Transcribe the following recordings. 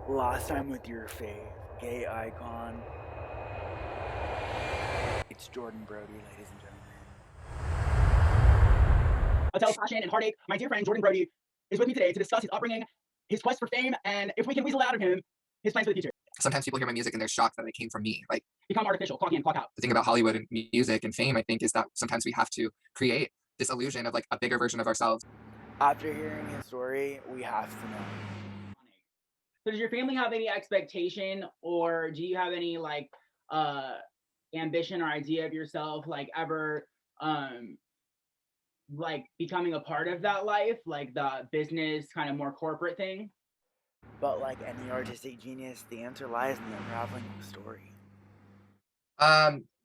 Last time with your fave gay icon. It's Jordan Brodie, ladies and gentlemen. A tale of passion and heartache. My dear friend Jordan Brodie is with me today to discuss his upbringing, his quest for fame, and if we can weasel out of him, his plans for the future. Sometimes people hear my music and they're shocked that it came from me. Like, Become artificial, clock in, clock out. the thing about Hollywood and music and fame, I think, is that sometimes we have to create this illusion of like a bigger version of ourselves. After hearing his story, we have to know. So does your family have any expectation, or do you have any ambition or idea of yourself ever becoming a part of that life, like the business kind of more corporate thing? But like any artistic genius, the answer lies in the unraveling of the story.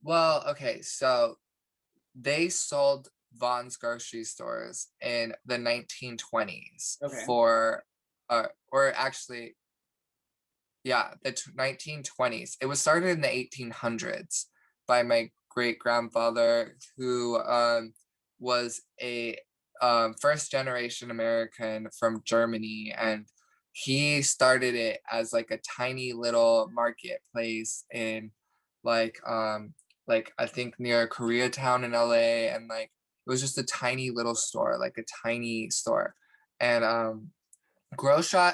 Well, okay, so they sold Vaughn's grocery stores in the 1920s. Okay. Or actually, yeah, the 1920s. It was started in the 1800s by my great grandfather, who was a first generation American from Germany, and he started it as like a tiny little marketplace in like I think near Koreatown in LA, and like it was just a tiny little store, like a tiny store. And grocery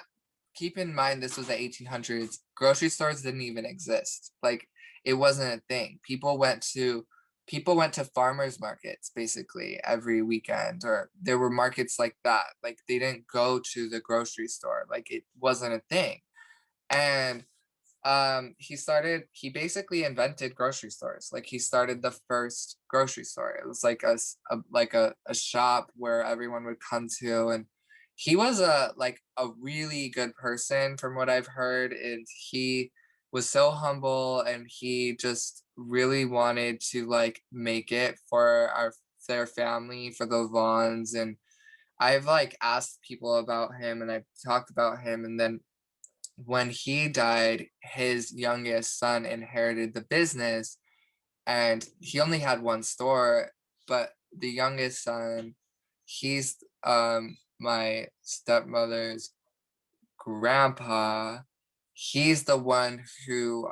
keep in mind, this was the 1800s. Grocery stores didn't even exist. Like, it wasn't a thing. People went to farmers markets basically every weekend, or there were markets like that. Like, they didn't go to the grocery store. Like, it wasn't a thing. And he basically invented grocery stores. Like, he started the first grocery store. It was like a shop where everyone would come to, and he was a really good person from what I've heard. And he was so humble, and he just really wanted to like make it for their family, for the Vaughns. And I've like asked people about him, and I've talked about him, and then when he died, his youngest son inherited the business, and he only had one store. But the youngest son, he's my stepmother's grandpa. He's the one who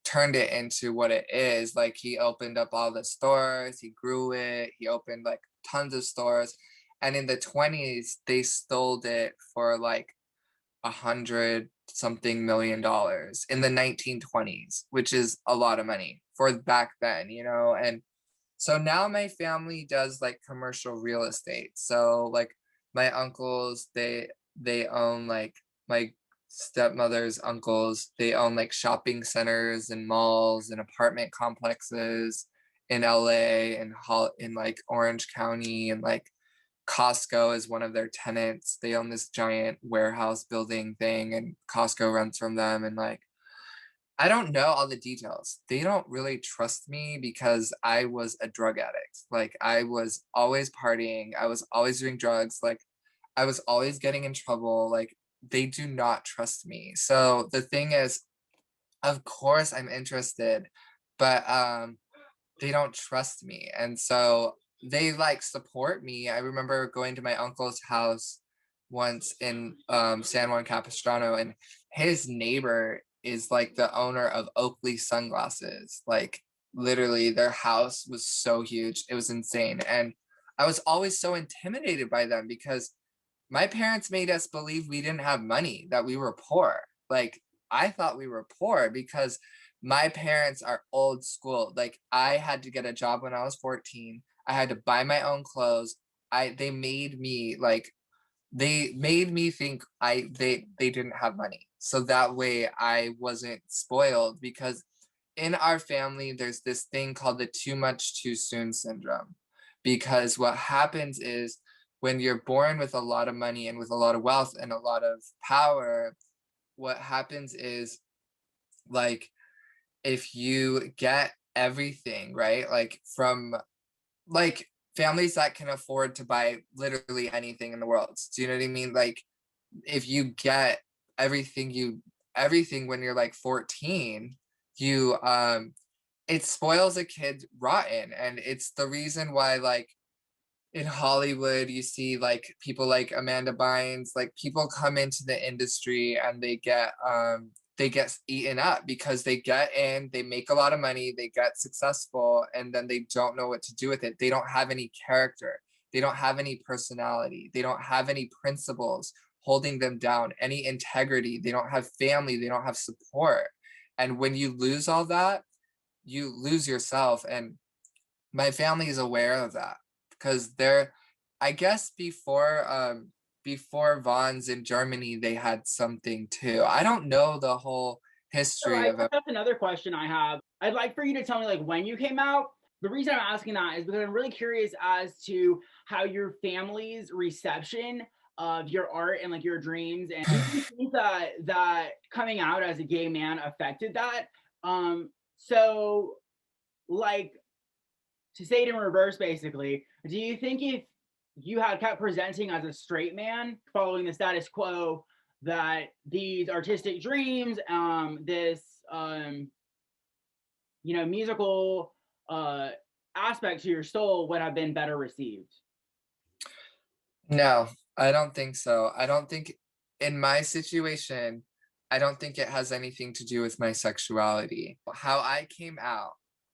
turned it into what it is. Like, he opened up all the stores, he grew it, he opened like tons of stores. And in the 20s, they sold it for like 100 something million in the 1920s, which is a lot of money for back then, you know. And so now my family does like commercial real estate. So like my uncles, they own, like, my stepmother's uncles, they own like shopping centers and malls and apartment complexes in LA and in like Orange County, and like Costco is one of their tenants. They own this giant warehouse building thing, and Costco rents from them. And like, I don't know all the details. They don't really trust me because I was a drug addict. Like, I was always partying, I was always doing drugs, like I was always getting in trouble. Like, they do not trust me. So the thing is, of course I'm interested, but they don't trust me. And so they like support me. I remember going to my uncle's house once in San Juan Capistrano, and his neighbor is like the owner of Oakley sunglasses. Like, literally their house was so huge. It was insane. And I was always so intimidated by them because my parents made us believe we didn't have money, that we were poor. Like, I thought we were poor because my parents are old school. Like, I had to get a job when I was 14. I had to buy my own clothes. They made me like they made me think they didn't have money. So that way I wasn't spoiled, because in our family there's this thing called the too much too soon syndrome. Because what happens is, when you're born with a lot of money and with a lot of wealth and a lot of power, what happens is, like, if you get everything, right? Like, from like families that can afford to buy literally anything in the world. Do you know what I mean? Like, if you get everything when you're like 14, you it spoils a kid rotten. And it's the reason why, like, in Hollywood, you see like people like Amanda Bynes, like people come into the industry and they get eaten up because they get in, they make a lot of money, they get successful, and then they don't know what to do with it. They don't have any character. They don't have any personality. They don't have any principles holding them down, any integrity. They don't have family. They don't have support. And when you lose all that, you lose yourself. And my family is aware of that because they're, I guess before Vaughn's in Germany, they had something too. I don't know the whole So history I of guess it. that's another question I have. I'd like for you to tell me like when you came out. The reason I'm asking that is because I'm really curious as to how your family's reception of your art and like your dreams, and do you think that coming out as a gay man affected that? So like, to say it in reverse, basically, do you think if you had kept presenting as a straight man, following the status quo, that these artistic dreams, this musical aspect to your soul would have been better received? No, I don't think so. I don't think in my situation, I don't think it has anything to do with my sexuality. How I came out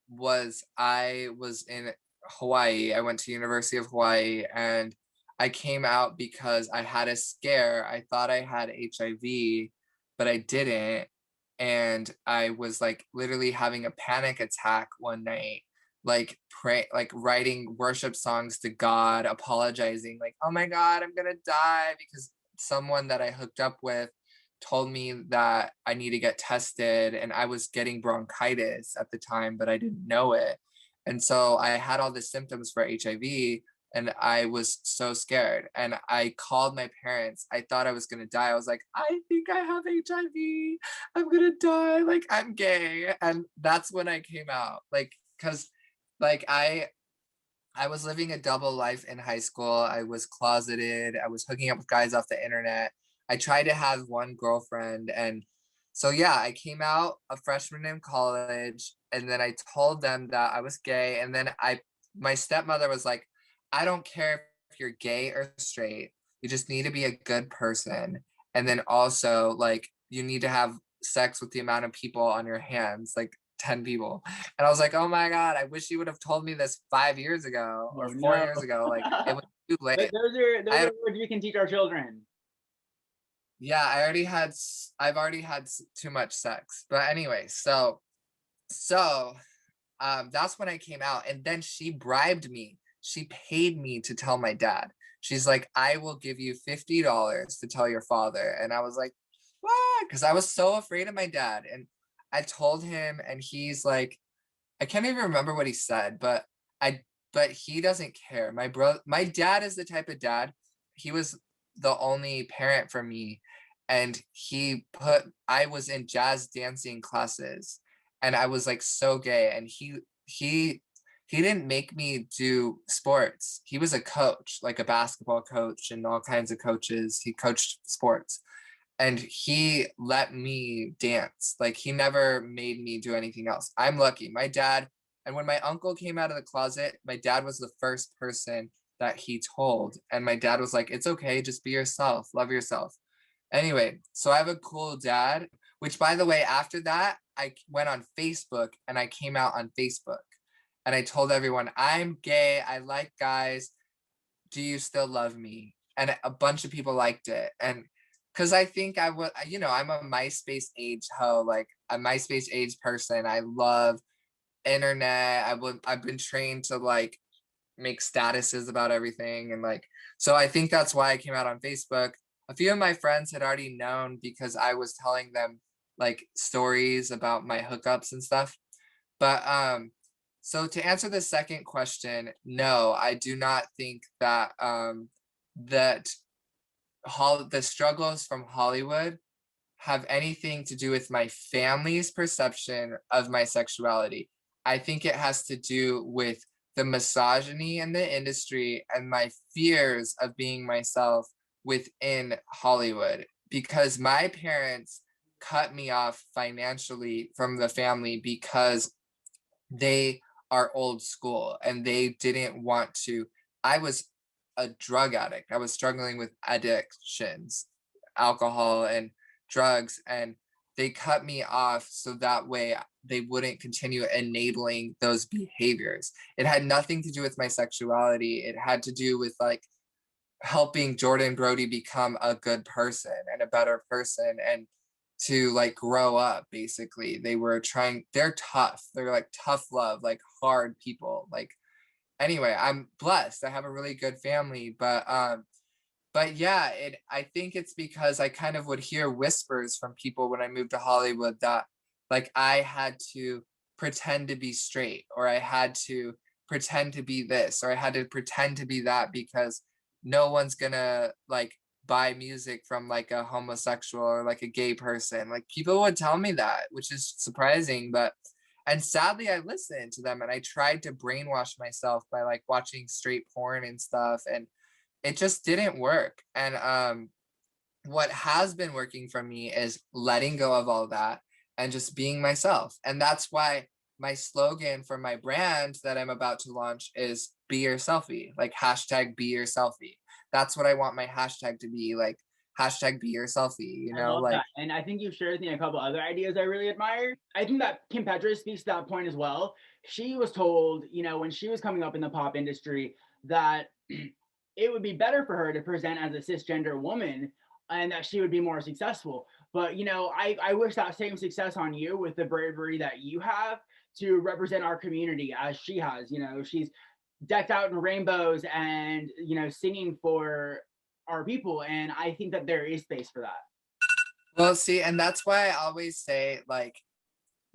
was I was in Hawaii. I went to University of Hawaii and I came out because I had a scare. I thought I had HIV, but I didn't. And I was like literally having a panic attack one night, like pray, like writing worship songs to God, apologizing, like, oh my God, I'm gonna die because someone that I hooked up with told me that I need to get tested, and I was getting bronchitis at the time, but I didn't know it. And so I had all the symptoms for HIV, and I was so scared. And I called my parents. I thought I was gonna die. I was like, I think I have HIV. I'm gonna die. Like, I'm gay. And that's when I came out. Like, because like I was living a double life in high school. I was closeted. I was hooking up with guys off the internet. I tried to have one girlfriend. And so, yeah, I came out a freshman in college. And then I told them that I was gay. And then my stepmother was like, I don't care if you're gay or straight. You just need to be a good person. And then also, like, you need to have sex with the amount of people on your hands, like 10 people. And I was like, oh my God, I wish you would have told me this 5 years ago Oh or four no. years ago. Like, it was too late. Those are I, words we can teach our children. yeah, I've already had too much sex. But anyway, so that's when I came out. And then she bribed me. She paid me to tell my dad. She's like, I will give you $50 to tell your father. And I was like, what? Because I was so afraid of my dad. And I told him, and he's like, I can't even remember what he said, I but he doesn't care. My dad is the type of dad. He was the only parent for me, and I was in jazz dancing classes, and I was like so gay, and he didn't make me do sports. He was a coach, like a basketball coach and all kinds of coaches. He coached sports, and he let me dance. Like, he never made me do anything else. I'm lucky. My dad, and when my uncle came out of the closet, my dad was the first person that he told. And my dad was like, it's okay, just be yourself, love yourself. Anyway, so I have a cool dad, which, by the way, after that, I went on Facebook and I came out on Facebook. And I told everyone, I'm gay, I like guys, do you still love me? And a bunch of people liked it. And because I think I would, I'm a MySpace age hoe, like a MySpace age person. I love internet. I've been trained to like make statuses about everything. And like, so I think that's why I came out on Facebook. A few of my friends had already known because I was telling them like stories about my hookups and stuff. But so to answer the second question, no, I do not think that that the struggles from Hollywood have anything to do with my family's perception of my sexuality. I think it has to do with the misogyny in the industry and my fears of being myself within Hollywood, because my parents cut me off financially from the family because they are old school and they didn't want to I was a drug addict. I was struggling with addictions, alcohol and drugs, and they cut me off so that way they wouldn't continue enabling those behaviors. It had nothing to do with my sexuality. It had to do with like helping Jordan Brodie become a good person and a better person and to like grow up. Basically, they're tough, they're like tough love, like hard people. Like, anyway, I'm blessed, I have a really good family, but yeah, I think it's because I kind of would hear whispers from people when I moved to Hollywood that like I had to pretend to be straight, or I had to pretend to be this, or I had to pretend to be that because no one's gonna like buy music from like a homosexual or like a gay person. Like people would tell me that, which is surprising, but and sadly I listened to them and I tried to brainwash myself by like watching straight porn and stuff, and it just didn't work. And what has been working for me is letting go of all that and just being myself. And that's why my slogan for my brand that I'm about to launch is be your selfie, like hashtag be your selfie. That's what I want my hashtag to be, like hashtag be your selfie, I love like that. And I think you've shared with me a couple other ideas I really admire. I think that Kim Petras speaks to that point as well. She was told, when she was coming up in the pop industry, that it would be better for her to present as a cisgender woman and that she would be more successful. But, I wish that same success on you with the bravery that you have to represent our community as she has. She's decked out in rainbows and, singing for our people. And I think that there is space for that. well, see, and that's why I always say like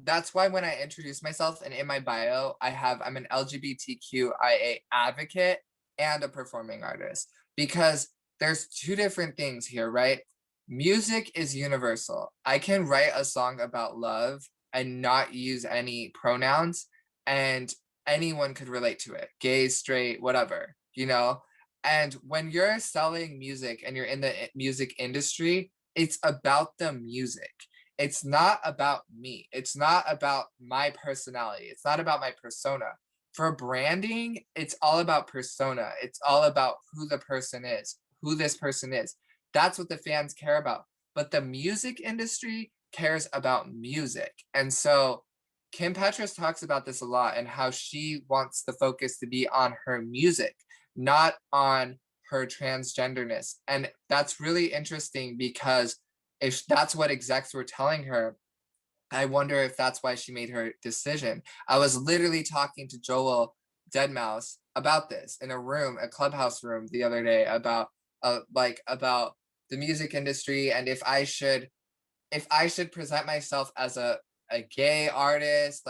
that's why when I introduce myself and in my bio, I'm an LGBTQIA advocate and a performing artist, because there's two different things here, right? Music is universal. I can write a song about love and not use any pronouns, and anyone could relate to it, gay, straight, whatever. And when you're selling music and you're in the music industry, it's about the music. It's not about me. It's not about my personality. It's not about my persona. For branding, it's all about persona. It's all about who the person is, who this person is. That's what the fans care about. But the music industry cares about music. And so Kim Petras talks about this a lot, and how she wants the focus to be on her music, not on her transgenderness. And that's really interesting, because if that's what execs were telling her, I wonder if that's why she made her decision. I was literally talking to Joel Deadmau5 about this in a clubhouse room the other day, about about the music industry, and if I should present myself as a gay artist,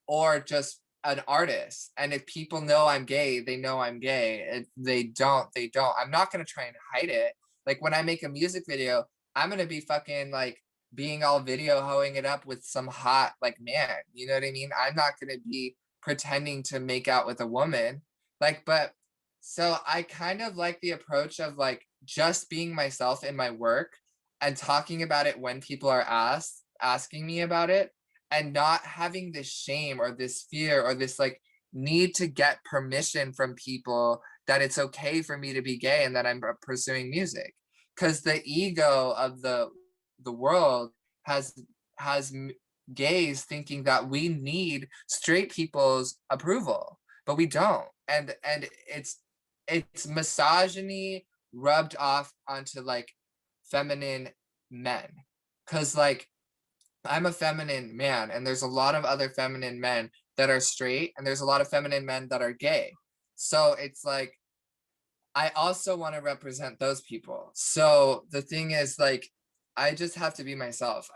or just an artist. And if people know I'm gay, they know I'm gay. If they don't, they don't. I'm not gonna try and hide it. Like when I make a music video, I'm gonna be fucking like being all video hoeing it up with some hot like man. You know what I mean? I'm not gonna be pretending to make out with a woman. But so I kind of like the approach of like just being myself in my work and talking about it when people are asking me about it, and not having this shame or this fear or this like need to get permission from people that it's okay for me to be gay and that I'm pursuing music. Because the ego of the world has gays thinking that we need straight people's approval, but we don't. And it's misogyny rubbed off onto like feminine men, because like I'm a feminine man, and there's a lot of other feminine men that are straight, and there's a lot of feminine men that are gay. So it's like I also want to represent those people. So the thing is, like, I just have to be myself.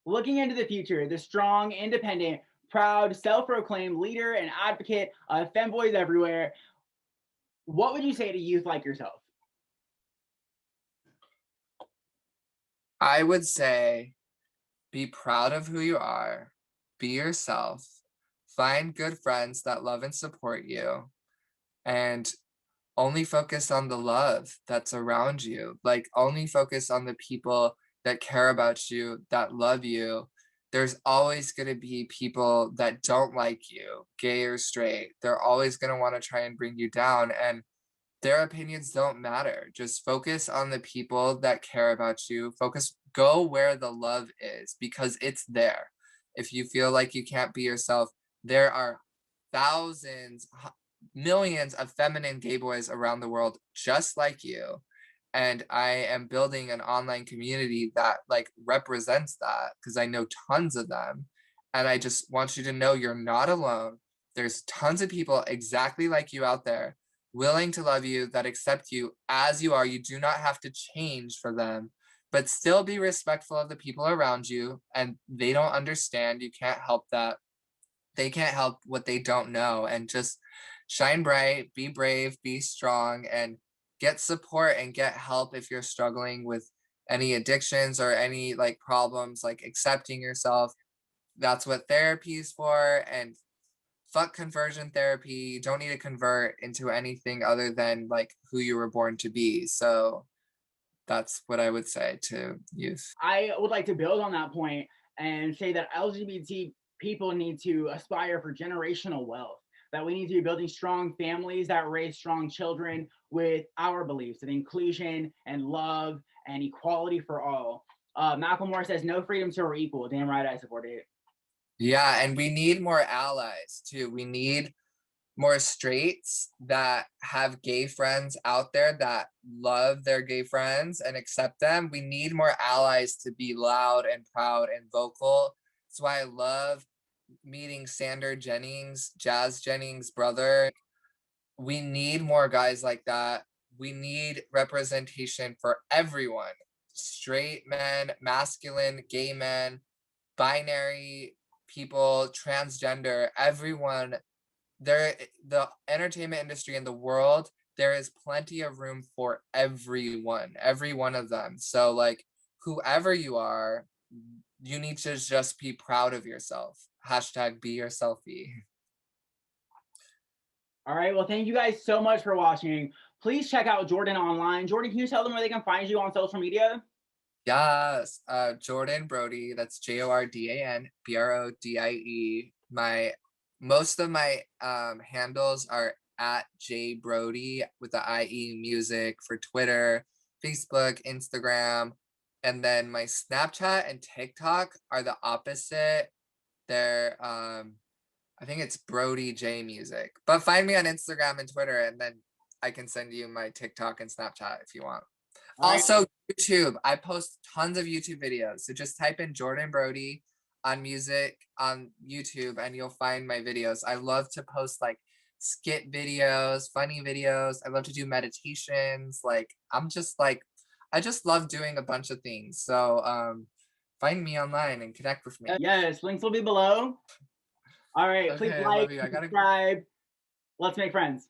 Looking into the future, the strong, independent, proud, self-proclaimed leader and advocate of femboys everywhere, what would you say to youth like yourself? I would say be proud of who you are, be yourself, find good friends that love and support you, and only focus on the love that's around you. Like only focus on the people that care about you, that love you, there's always going to be people that don't like you, gay or straight. They're always going to want to try and bring you down, and their opinions don't matter. Just focus on the people that care about you. Go where the love is, because it's there. If you feel like you can't be yourself, there are thousands, millions of feminine gay boys around the world just like you. And I am building an online community that like represents that, because I know tons of them. And I just want you to know you're not alone. There's tons of people exactly like you out there, willing to love you, that accept you as you are. You do not have to change for them, but still be respectful of the people around you. And they don't understand. You can't help that. They can't help what they don't know. And just shine bright, be brave, be strong, and get support and get help if you're struggling with any addictions or any like problems, like accepting yourself. That's what therapy is for. And fuck conversion therapy. You don't need to convert into anything other than like who you were born to be. So that's what I would say to youth. I would like to build on that point and say that LGBT people need to aspire for generational wealth, that we need to be building strong families that raise strong children with our beliefs of inclusion and love and equality for all. Malcolm Moore says, no freedom till we're equal. Damn right, I support it. Yeah, and we need more allies too. We need more straights that have gay friends out there that love their gay friends and accept them. We need more allies to be loud and proud and vocal. That's why I love meeting Sander Jennings, Jazz Jennings' brother. We need more guys like that. We need representation for everyone. Straight men, masculine, gay men, binary people, transgender, everyone. The entertainment industry in the world, there is plenty of room for everyone, every one of them. So like whoever you are, you need to just be proud of yourself. Hashtag be your selfie. All right, well, thank you guys so much for watching. Please check out Jordan online. Jordan, can you tell them where they can find you on social media? Yes, Jordan Brodie, that's JordanBrodie. Most of my handles are at jbrodie with the IE music for Twitter, Facebook, Instagram, and then my Snapchat and TikTok are the opposite. They're I think it's Brodie J Music. But find me on Instagram and Twitter, and then I can send you my TikTok and Snapchat if you want. Also, YouTube. I post tons of YouTube videos. So just type in Jordan Brodie on music on YouTube and you'll find my videos. I love to post like skit videos, funny videos. I love to do meditations. Like I just love doing a bunch of things. So find me online and connect with me. Yes, links will be below. All right, Okay, please I like, love you. I gotta subscribe. Let's make friends.